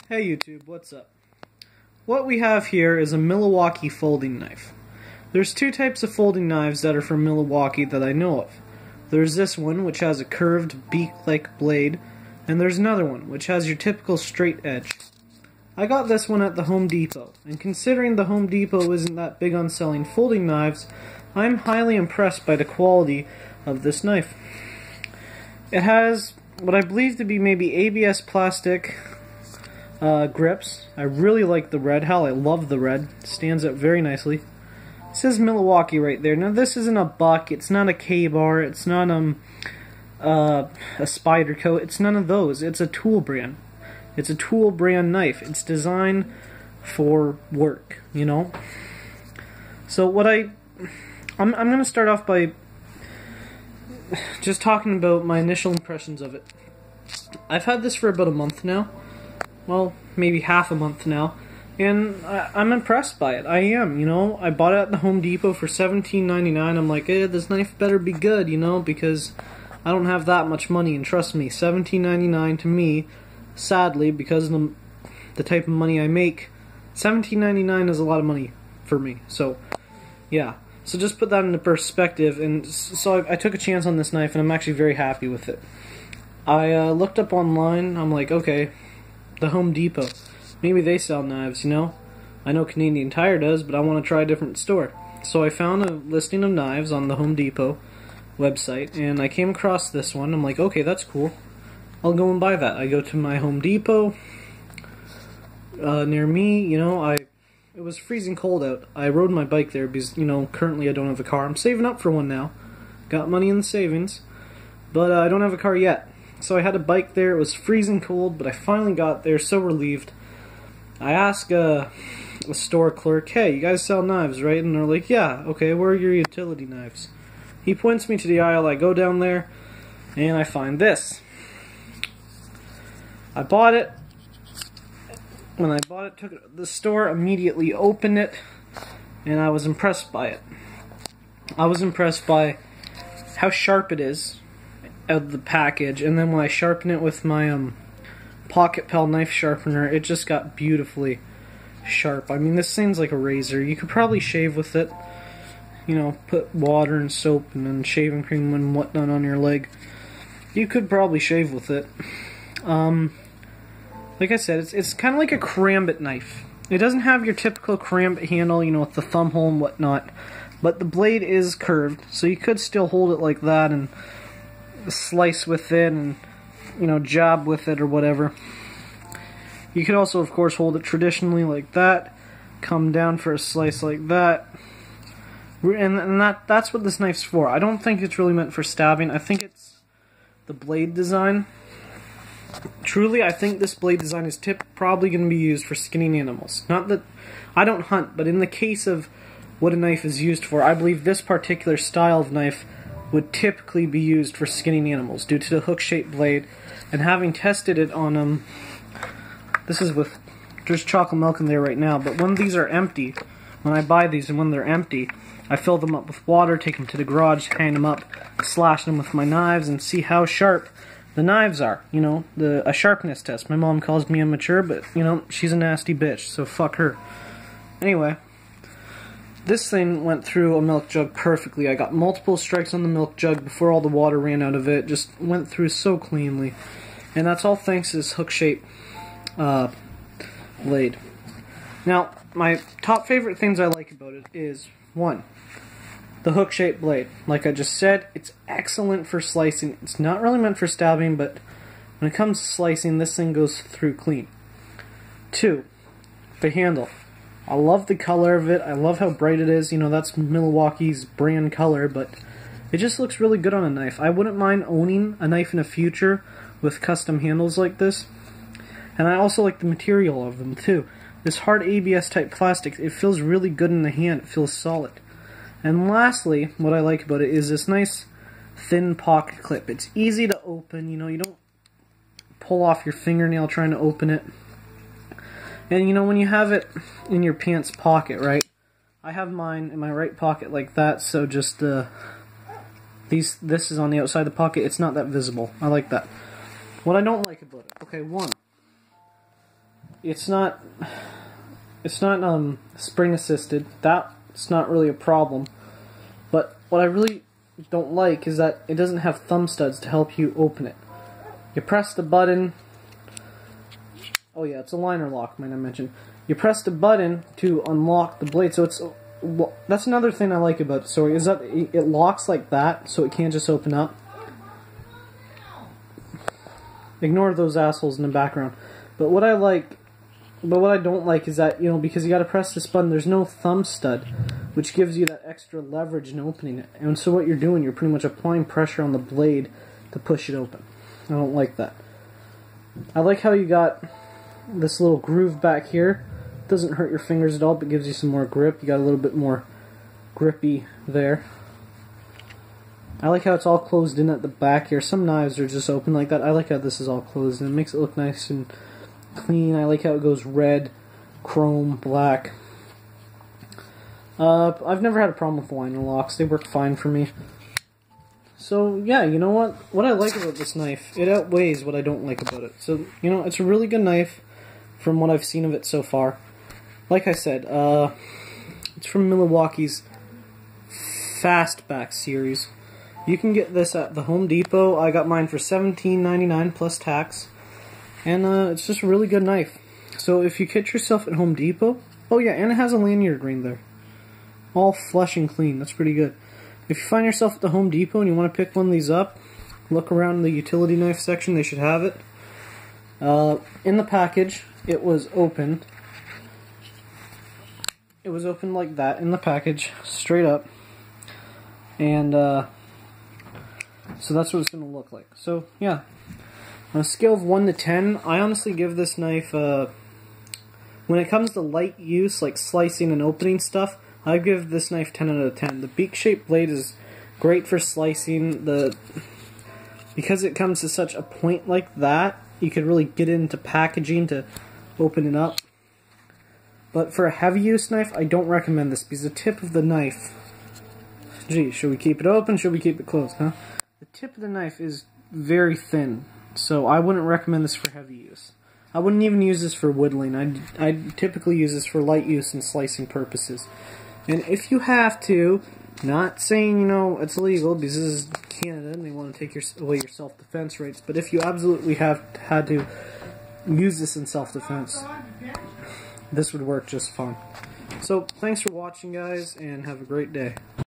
Hey YouTube, what's up? What we have here is a Milwaukee folding knife. There's two types of folding knives that are from Milwaukee that I know of. There's this one, which has a curved beak-like blade, and there's another one, which has your typical straight edge. I got this one at the Home Depot, and considering the Home Depot isn't that big on selling folding knives, I'm highly impressed by the quality of this knife. It has what I believe to be maybe ABS plastic grips. I really like the red. Hell, I love the red. It stands out very nicely. It says Milwaukee right there. Now this isn't a buck, it's not a K-bar, it's not a spider coat, it's none of those. It's a tool brand. It's a tool brand knife. It's designed for work, you know? So what I'm going to start off by just talking about my initial impressions of it. I've had this for about a month now. Well, maybe half a month now. And I'm impressed by it. I am, you know? I bought it at the Home Depot for $17.99. I'm like, this knife better be good, you know? Because I don't have that much money. And trust me, $17.99 to me, sadly, because of the type of money I make, $17.99 is a lot of money for me. So, yeah. So just put that into perspective. And so I took a chance on this knife, and I'm actually very happy with it. I looked up online. I'm like, okay, the Home Depot. Maybe they sell knives, you know? I know Canadian Tire does, but I want to try a different store. So I found a listing of knives on the Home Depot website, and I came across this one. I'm like, okay, that's cool. I'll go and buy that. I go to my Home Depot near me, you know, it was freezing cold out. I rode my bike there because, you know, currently I don't have a car. I'm saving up for one now. Got money in the savings, but I don't have a car yet. So I had a bike there. It was freezing cold, but I finally got there, so relieved. I asked a store clerk, hey, you guys sell knives, right? And they're like, yeah, okay, where are your utility knives? He points me to the aisle. I go down there, and I find this. I bought it. When I bought it, took it to the store, immediately opened it, and I was impressed by it. I was impressed by how sharp it is out of the package, and then when I sharpen it with my Pocket Pal knife sharpener, it just got beautifully sharp. I mean, this thing's like a razor. You could probably shave with it, you know, put water and soap and then shaving cream and whatnot on your leg. You could probably shave with it. Like I said, it's kind of like a Karambit knife. It doesn't have your typical Karambit handle, you know, with the thumb hole and whatnot, but the blade is curved, so you could still hold it like that and slice with it and, you know, jab with it or whatever. You could also, of course, hold it traditionally like that, come down for a slice like that, and that's what this knife's for. I don't think it's really meant for stabbing. I think it's the blade design. Truly, I think this blade design is probably going to be used for skinning animals. Not that I don't hunt, but in the case of what a knife is used for, I believe this particular style of knife would typically be used for skinning animals due to the hook-shaped blade. And having tested it on this is with, there's chocolate milk in there right now, but when these are empty, when I buy these and when they're empty, I fill them up with water, take them to the garage, hang them up, slash them with my knives, and see how sharp the knives are. You know, a sharpness test. My mom calls me immature, but, you know, she's a nasty bitch, so fuck her. Anyway, this thing went through a milk jug perfectly. I got multiple strikes on the milk jug before all the water ran out of it. Just went through so cleanly. And that's all thanks to this hook-shaped blade. Now, my top favorite things I like about it is, 1, the hook-shaped blade. Like I just said, it's excellent for slicing. It's not really meant for stabbing, but when it comes to slicing, this thing goes through clean. 2, the handle. I love the color of it. I love how bright it is. You know, that's Milwaukee's brand color, but it just looks really good on a knife. I wouldn't mind owning a knife in the future with custom handles like this. And I also like the material of them, too. This hard ABS type plastic, it feels really good in the hand. It feels solid. And lastly, what I like about it is this nice thin pocket clip. It's easy to open. You know, you don't pull off your fingernail trying to open it. And, you know, when you have it in your pants pocket, right? I have mine in my right pocket like that, so just, this is on the outside of the pocket. It's not that visible. I like that. What I don't like about it, okay, 1, it's not spring assisted. That's not really a problem. But what I really don't like is that it doesn't have thumb studs to help you open it. You press the button. Oh yeah, it's a liner lock, might I mention. You press the button to unlock the blade, so that's another thing I like about it. So is that it locks like that, so it can't just open up. Ignore those assholes in the background. But what I don't like is that, you know, because you got to press this button, there's no thumb stud, which gives you that extra leverage in opening it. And so what you're doing, you're pretty much applying pressure on the blade to push it open. I don't like that. I like how you got this little groove back here. Doesn't hurt your fingers at all, but gives you some more grip. You got a little bit more grippy there. I like how it's all closed in at the back here. Some knives are just open like that. I like how this is all closed in. It makes it look nice and clean. I like how it goes red, chrome, black. I've never had a problem with liner locks. They work fine for me. So, yeah, you know what? What I like about this knife, it outweighs what I don't like about it. So, you know, it's a really good knife from what I've seen of it so far. Like I said, it's from Milwaukee's FastBack series. You can get this at the Home Depot. I got mine for $17.99 plus tax. And it's just a really good knife. So if you get yourself at Home Depot... Oh yeah, and it has a lanyard ring there. All flush and clean. That's pretty good. If you find yourself at the Home Depot and you want to pick one of these up, look around in the utility knife section. They should have it. In the package, it was opened. It was opened like that in the package, straight up. And so that's what it's going to look like. So, yeah. On a scale of 1 to 10, I honestly give this knife, when it comes to light use, like slicing and opening stuff, I give this knife 10 out of 10. The beak-shaped blade is great for slicing. Because it comes to such a point like that, you could really get into packaging to open it up. But for a heavy use knife, I don't recommend this, because the tip of the knife... Gee, should we keep it open? Should we keep it closed, huh? The tip of the knife is very thin, so I wouldn't recommend this for heavy use. I wouldn't even use this for whittling. I'd typically use this for light use and slicing purposes. And if you have to, not saying, you know, it's illegal, because this is Canada and they want to take away your self-defense rights, but if you absolutely had to use this in self-defense, this would work just fine. So, thanks for watching, guys, and have a great day.